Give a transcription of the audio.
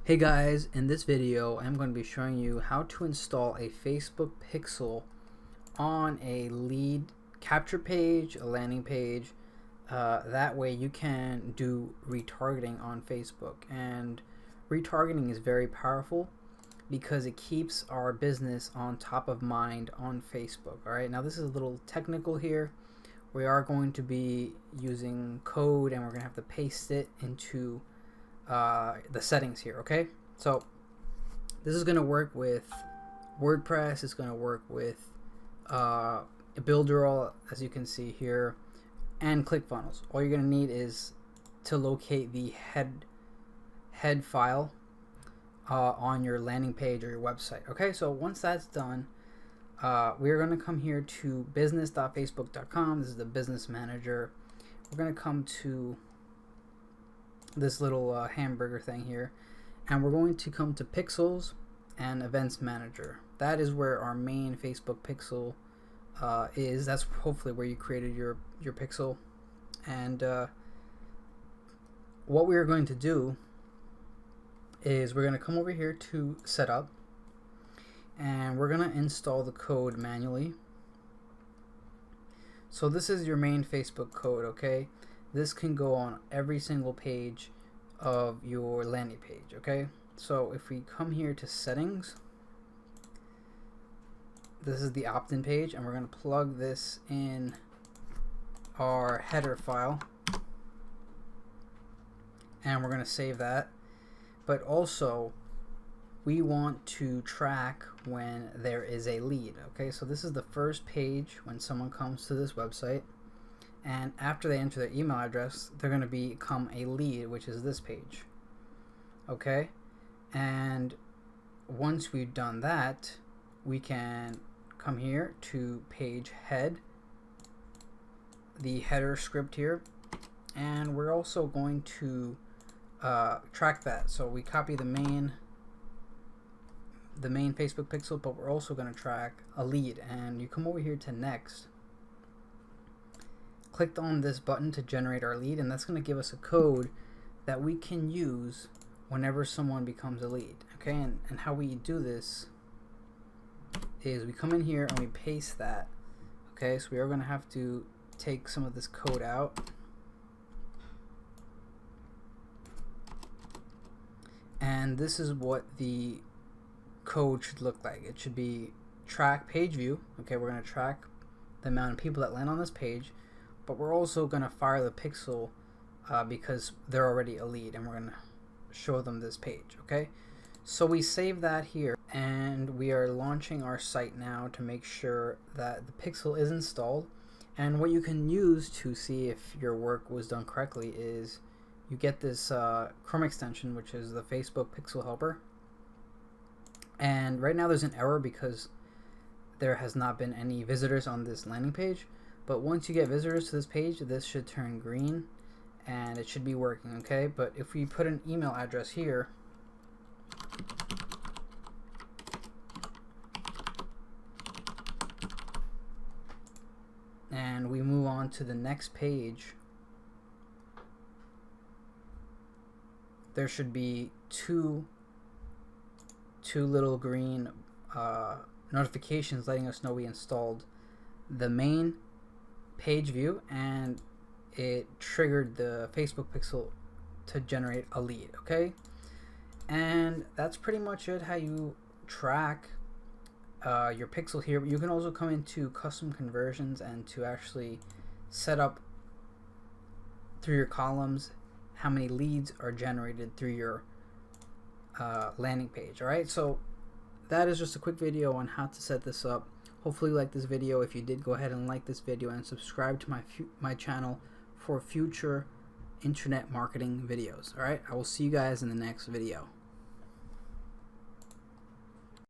Hey guys, in this video I'm going to be showing you how to install a Facebook pixel on a lead capture page, a landing page. That way you can do retargeting on Facebook, and retargeting is very powerful because it keeps our business on top of mind on Facebook. Alright, now this is a little technical here. We are going to be using code and we're going to have to paste it into the settings here. Okay, so this is going to work with WordPress. It's going to work with Builderall, as you can see here, and ClickFunnels. All you're going to need is to locate the head file on your landing page or your website. Okay, so once that's done, we're going to come here to business.facebook.com. This is the business manager. We're going to come to this little hamburger thing here, and we're going to come to pixels and events manager. That is where our main Facebook pixel is. That's hopefully where you created your pixel. And what we're going to do is we're going to come over here to setup, and we're going to install the code manually. So this is your main Facebook code. Okay, this can go on every single page of your landing page. Okay, so if we come here to settings, this is the opt-in page, and we're going to plug this in our header file, and we're going to save that. But also we want to track when there is a lead. Okay, so this is the first page when someone comes to this website, and after they enter their email address, they're going to become a lead, which is this page. Okay, and once we've done that, we can come here to page head, the header script here, and we're also going to track that. So we copy the main Facebook pixel, but we're also going to track a lead, and you come over here to next, clicked on this button to generate our lead, and that's going to give us a code that we can use whenever someone becomes a lead. Okay, and how we do this is we come in here and we paste that. Okay, so we are going to have to take some of this code out, and this is what the code should look like. It should be track page view. Okay, we're going to track the amount of people that land on this page, but we're also going to fire the pixel because they're already a lead, and we're going to show them this page. Okay, so we save that here, and we are launching our site now to make sure that the pixel is installed. And what you can use to see if your work was done correctly is you get this Chrome extension, which is the Facebook Pixel Helper. And right now there's an error because there has not been any visitors on this landing page. But once you get visitors to this page, this should turn green and it should be working. Okay, but if we put an email address here, and we move on to the next page, there should be two little green notifications letting us know we installed the main page view, and it triggered the Facebook pixel to generate a lead. Okay, and that's pretty much it, how you track your pixel here. You can also come into custom conversions and to actually set up through your columns how many leads are generated through your landing page. Alright, so that is just a quick video on how to set this up. Hopefully you liked this video. If you did, go ahead and like this video and subscribe to my channel for future internet marketing videos. Alright, I will see you guys in the next video.